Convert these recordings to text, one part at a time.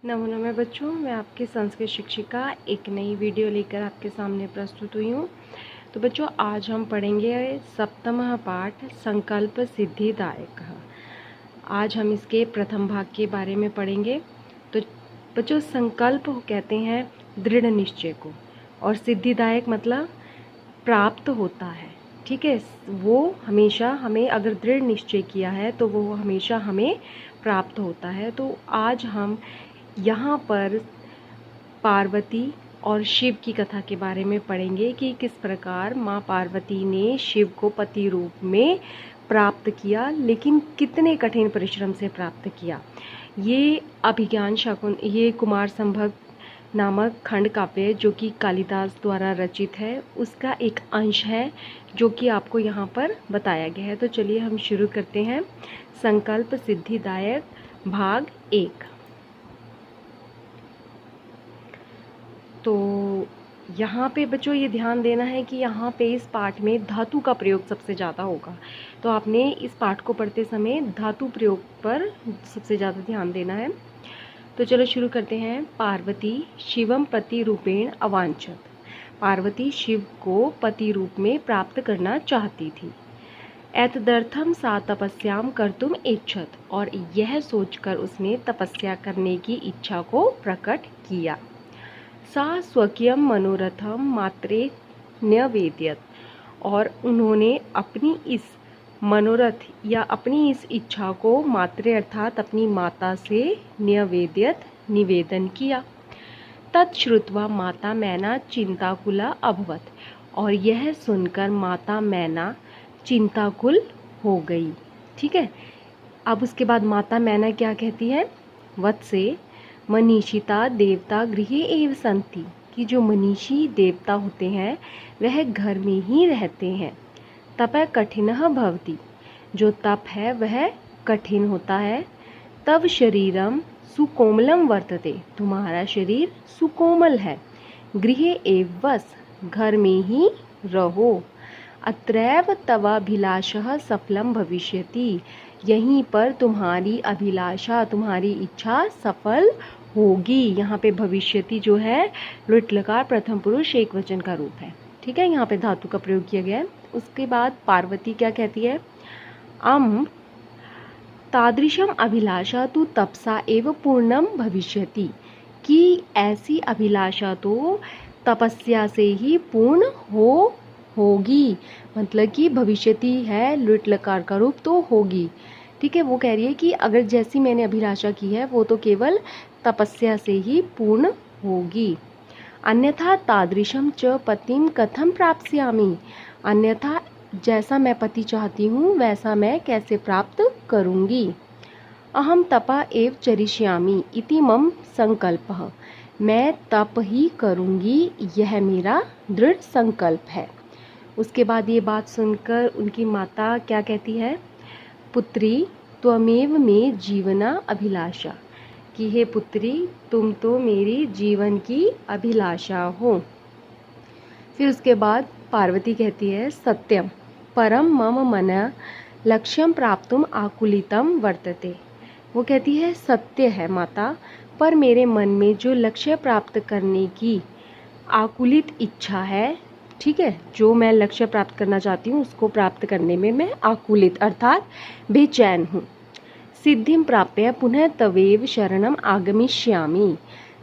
नमो नमः बच्चों, मैं आपकी संस्कृत शिक्षिका एक नई वीडियो लेकर आपके सामने प्रस्तुत हुई हूँ। तो बच्चों, आज हम पढ़ेंगे सप्तमः पाठ संकल्प सिद्धिदायक। आज हम इसके प्रथम भाग के बारे में पढ़ेंगे। तो बच्चों, संकल्प कहते हैं दृढ़ निश्चय को, और सिद्धिदायक मतलब प्राप्त होता है। ठीक है, वो हमेशा हमें अगर दृढ़ निश्चय किया है तो वो हमेशा हमें प्राप्त होता है। तो आज हम यहाँ पर पार्वती और शिव की कथा के बारे में पढ़ेंगे कि किस प्रकार माँ पार्वती ने शिव को पति रूप में प्राप्त किया, लेकिन कितने कठिन परिश्रम से प्राप्त किया। ये अभिज्ञान शाकुन, ये कुमार संभव नामक खंड काव्य जो कि कालिदास द्वारा रचित है, उसका एक अंश है जो कि आपको यहाँ पर बताया गया है। तो चलिए हम शुरू करते हैं। संकल्प सिद्धिदायक भाग 1। तो यहाँ पे बच्चों ये ध्यान देना है कि यहाँ पे इस पाठ में धातु का प्रयोग सबसे ज़्यादा होगा। तो आपने इस पाठ को पढ़ते समय धातु प्रयोग पर सबसे ज़्यादा ध्यान देना है। तो चलो शुरू करते हैं। पार्वती शिवम पति रूपेण अवांछत। पार्वती शिव को पति रूप में प्राप्त करना चाहती थी। एतदर्थम सा तपस्याम कर्तुम इच्छत, और यह सोचकर उसने तपस्या करने की इच्छा को प्रकट किया। सा स्वकीयम मनोरथम मात्रे न्यवेद्यत, और उन्होंने अपनी इस मनोरथ या अपनी इस इच्छा को मात्रे अर्थात अपनी माता से न्यवेद्यत निवेदन किया। तत्श्रुत्वा माता मैना चिंताकुला अभवत, और यह सुनकर माता मैना चिंताकुल हो गई। ठीक है, अब उसके बाद माता मैना क्या कहती है? वत्से मनीषिता देवता गृहे एव सन्ति, कि जो मनीषी देवता होते हैं वह घर में ही रहते हैं। तपः कठिनः भवति, जो तप है वह कठिन होता है। तव शरीरम सुकोमलम वर्तते, तुम्हारा शरीर सुकोमल है। गृहे एव वस, घर में ही रहो। अत्रैव तवाभिलाषः सफलम भविष्यति, यहीं पर तुम्हारी अभिलाषा, तुम्हारी इच्छा सफल होगी। यहाँ पे भविष्यति जो है लृट्लकार प्रथम पुरुष एक वचन का रूप है। ठीक है, यहाँ पे धातु का प्रयोग किया गया है। उसके बाद पार्वती क्या कहती है? तादृशम अभिलाषा तु तपसा एव पूर्णम भविष्यति, कि ऐसी अभिलाषा तो तपस्या से ही पूर्ण होगी। मतलब कि भविष्यति है लृट्लकार का रूप, तो होगी। ठीक है, वो कह रही है कि अगर जैसी मैंने अभिलाषा की है वो तो केवल तपस्या से ही पूर्ण होगी। अन्यथा तादृशम च पतिम कथम प्राप्स्यामि, अन्यथा जैसा मैं पति चाहती हूँ वैसा मैं कैसे प्राप्त करूँगी। अहम तपः एव चरिष्यामि इति मम संकल्पः, मैं तप ही करूँगी, यह मेरा दृढ़ संकल्प है। उसके बाद ये बात सुनकर उनकी माता क्या कहती है? पुत्री त्वमेव मे जीवना अभिलाषा, कि हे पुत्री तुम तो मेरी जीवन की अभिलाषा हो। फिर उसके बाद पार्वती कहती है सत्यम परम मम मन लक्ष्यम प्राप्तुम आकुलितम वर्तते, वो कहती है सत्य है माता, पर मेरे मन में जो लक्ष्य प्राप्त करने की आकुलित इच्छा है, ठीक है, जो मैं लक्ष्य प्राप्त करना चाहती हूँ उसको प्राप्त करने में मैं आकुलित अर्थात बेचैन हूँ। सिद्धिम प्राप्य पुनः तवेव शरणम आगमिष्यामि,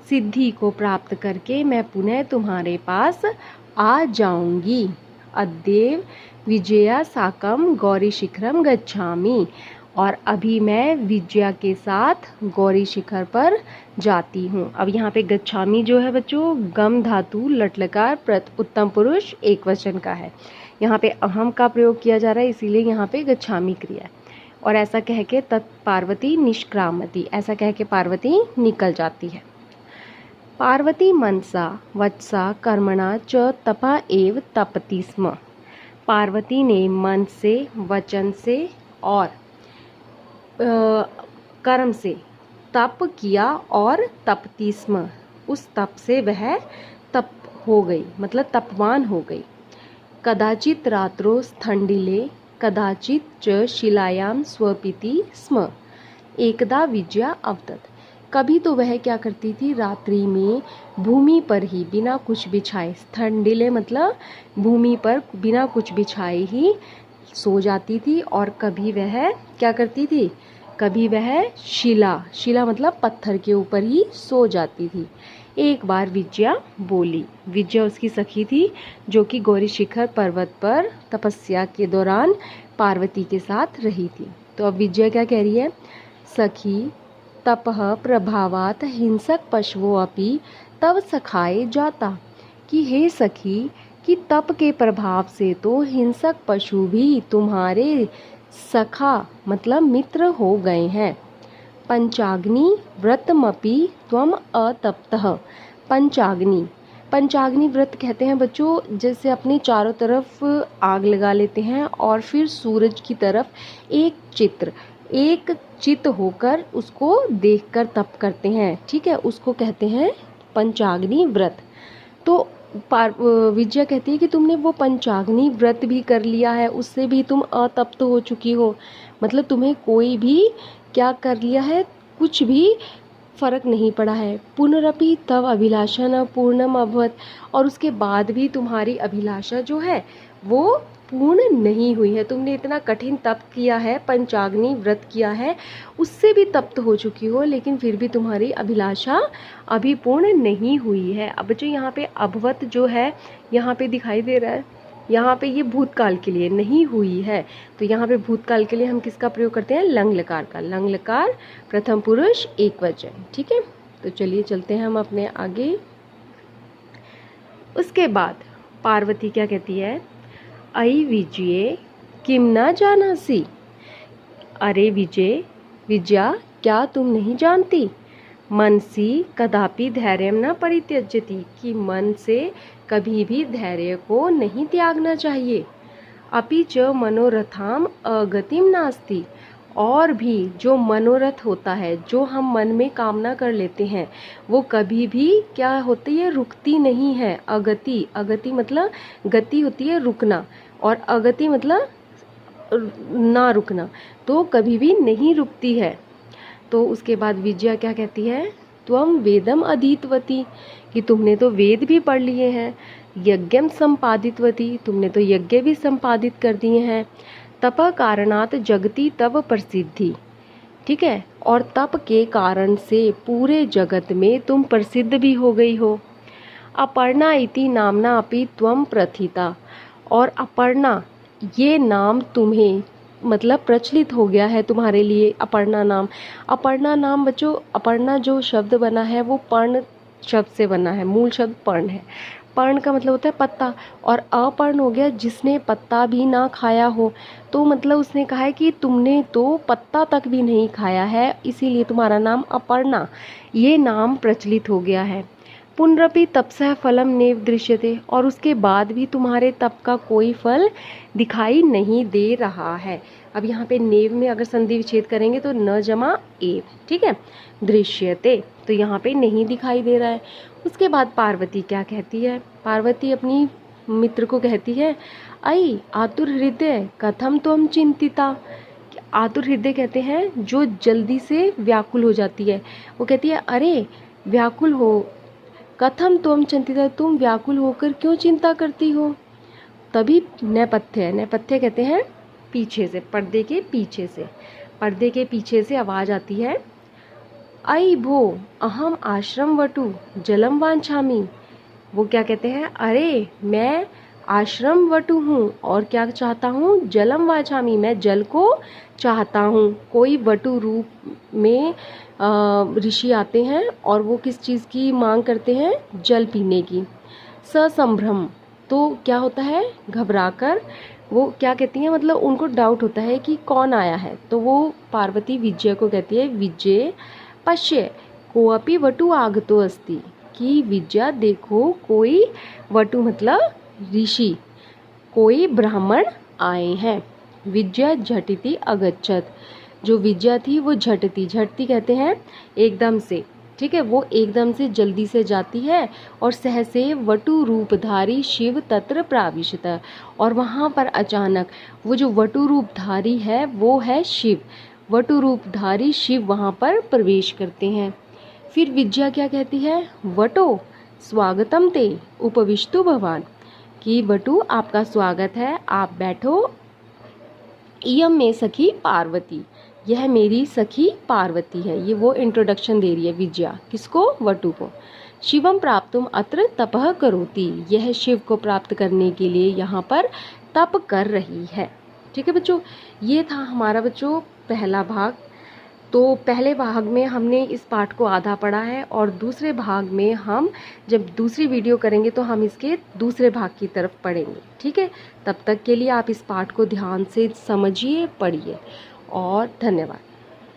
सिद्धि को प्राप्त करके मैं पुनः तुम्हारे पास आ जाऊंगी। अद्येव विजया साकम गौरी शिखरम गच्छामि, और अभी मैं विजया के साथ गौरी शिखर पर जाती हूँ। अब यहाँ पे गच्छामि जो है बच्चों गम धातु लट्लकार उत्तम पुरुष एक वचन का है। यहाँ पे अहम का प्रयोग किया जा रहा है, इसीलिए यहाँ पे गच्छामि क्रिया है। और ऐसा कह के तत् पार्वती निष्क्रामति, ऐसा कह के पार्वती निकल जाती है। पार्वती मनसा वत्सा कर्मणा च तपा एव तपति स्म, पार्वती ने मन से वचन से और कर्म से तप किया और तपति स्म, उस तप से वह तप हो गई, मतलब तपवान हो गई। कदाचित रात्रो स्थंडिले कदाचित च शिलायाम स्वपिति स्म, एकदा विजया अवतत, कभी तो वह क्या करती थी, रात्रि में भूमि पर ही बिना कुछ बिछाए, स्थंडिले मतलब भूमि पर बिना कुछ बिछाए ही सो जाती थी। और कभी वह क्या करती थी, कभी वह शिला मतलब पत्थर के ऊपर ही सो जाती थी। एक बार विजया बोली, विजया उसकी सखी थी जो कि गौरी शिखर पर्वत पर तपस्या के दौरान पार्वती के साथ रही थी। तो अब विजया क्या कह रही है, सखी तपः प्रभावात हिंसक पशवो अपि तव सखाए जाता, कि हे सखी कि तप के प्रभाव से तो हिंसक पशु भी तुम्हारे सखा मतलब मित्र हो गए हैं। पंचाग्नि व्रतमपि त्वम अतप्तः। पंचाग्नि व्रत कहते हैं बच्चों, जैसे अपने चारों तरफ आग लगा लेते हैं और फिर सूरज की तरफ एक चित होकर उसको देखकर तप करते हैं, ठीक है, उसको कहते हैं पंचाग्नि व्रत। तो विजया कहती है कि तुमने वो पंचाग्नि व्रत भी कर लिया है, उससे भी तुम अतप्त हो चुकी हो, मतलब तुम्हें कोई भी क्या कर लिया है, कुछ भी फर्क नहीं पड़ा है। पुनरपि तव अभिलाषा न पूर्णम अभवत, और उसके बाद भी तुम्हारी अभिलाषा जो है वो पूर्ण नहीं हुई है। तुमने इतना कठिन तप किया है, पंचाग्नि व्रत किया है, उससे भी तप्त हो चुकी हो, लेकिन फिर भी तुम्हारी अभिलाषा अभी पूर्ण नहीं हुई है। अब जो यहाँ पे अभवत जो है यहाँ पे दिखाई दे रहा है, यहाँ पे ये भूतकाल के लिए नहीं हुई है, तो यहाँ पे भूतकाल के लिए हम किसका प्रयोग करते हैं, लंग लकार का। लंग लकार प्रथम पुरुष एकवचन, ठीक है। तो चलिए चलते हैं हम अपने आगे। उसके बाद पार्वती क्या कहती है, अयि विजये किम न जानासि। अरे विजया क्या तुम नहीं जानती, मनसी कदापि धैर्यम न परित्यज्यति, कि मन से कभी भी धैर्य को नहीं त्यागना चाहिए। अपि च मनोरथाम अगतिम नास्ति, और भी जो मनोरथ होता है, जो हम मन में कामना कर लेते हैं, वो कभी भी क्या होती है, रुकती नहीं है। अगति मतलब गति होती है रुकना, और अगति मतलब ना रुकना, तो कभी भी नहीं रुकती है। तो उसके बाद विजया क्या कहती है, त्वम वेदम अधीतवती, कि तुमने तो वेद भी पढ़ लिए हैं। यज्ञम संपादितवती, तुमने तो यज्ञ भी संपादित कर दिए हैं। तप कारणात जगति तव प्रसिद्धि, ठीक है, और तप के कारण से पूरे जगत में तुम प्रसिद्ध भी हो गई हो। अपर्णा इति नामना अपि त्वम प्रथिता, और अपर्णा ये नाम तुम्हें मतलब प्रचलित हो गया है तुम्हारे लिए, अपर्णा नाम। अपर्णा नाम बच्चों, अपर्णा जो शब्द बना है वो पर्ण शब्द से बना है, मूल शब्द पर्ण है। पर्ण का मतलब होता है पत्ता, और अपर्ण हो गया जिसने पत्ता भी ना खाया हो। तो मतलब उसने कहा है कि तुमने तो पत्ता तक भी नहीं खाया है, इसीलिए तुम्हारा नाम अपर्णा, ये नाम प्रचलित हो गया है। पुनरपि तपसः फलम नेव दृश्यते, और उसके बाद भी तुम्हारे तप का कोई फल दिखाई नहीं दे रहा है। अब यहाँ पे नेव में अगर संधि विच्छेद करेंगे तो न जमा एव, ठीक है, दृश्यते, तो यहाँ पे नहीं दिखाई दे रहा है। उसके बाद पार्वती क्या कहती है, पार्वती अपनी मित्र को कहती है, अयि आतुर हृदय कथम त्वम चिंतिता। आतुर हृदय कहते हैं जो जल्दी से व्याकुल हो जाती है। वो कहती है, अरे व्याकुल हो, कथम त्वम चिंतिता, तुम व्याकुल होकर क्यों चिंता करती हो। तभी नेपथ्य कहते हैं पीछे से, पर्दे के पीछे से आवाज आती है, अयि भो अहम आश्रम वटु जलम वांछामि। वो क्या कहते हैं, अरे मैं आश्रम वटु हूँ और क्या चाहता हूँ, जलम वांछामि, मैं जल को चाहता हूँ। कोई वटु रूप में ऋषि आते हैं और वो किस चीज़ की मांग करते हैं, जल पीने की। ससंभ्रम, तो क्या होता है, घबराकर वो क्या कहती हैं, मतलब उनको डाउट होता है कि कौन आया है। तो वो पार्वती विजय को कहती है, विजय पश्य कोअपि वटु आगतो अस्ति, कि विजया देखो कोई वटु मतलब ऋषि, कोई ब्राह्मण आए हैं। विजया झटिति अगच्छत, जो विजया थी वो झटती कहते हैं एकदम से, ठीक है, वो एकदम से जल्दी से जाती है और सहसे वटु रूपधारी शिव तत्र प्राविशत, और वहाँ पर अचानक वो जो वटु रूपधारी है वो है शिव, वटु रूपधारी शिव वहाँ पर प्रवेश करते हैं। फिर विद्या क्या कहती है, वटो स्वागतम ते उपविष्टु भवान, कि वटु आपका स्वागत है, आप बैठो। इयम में सखी पार्वती, यह मेरी सखी पार्वती है। ये वो इंट्रोडक्शन दे रही है विद्या, किसको, वटु को। शिवम प्राप्तुम अत्र तपः करोति, यह शिव को प्राप्त करने के लिए यहाँ पर तप कर रही है। ठीक है बच्चों, ये था हमारा बच्चों पहला भाग। तो पहले भाग में हमने इस पाठ को आधा पढ़ा है, और दूसरे भाग में हम जब दूसरी वीडियो करेंगे तो हम इसके दूसरे भाग की तरफ पढ़ेंगे। ठीक है, तब तक के लिए आप इस पाठ को ध्यान से समझिए, पढ़िए, और धन्यवाद।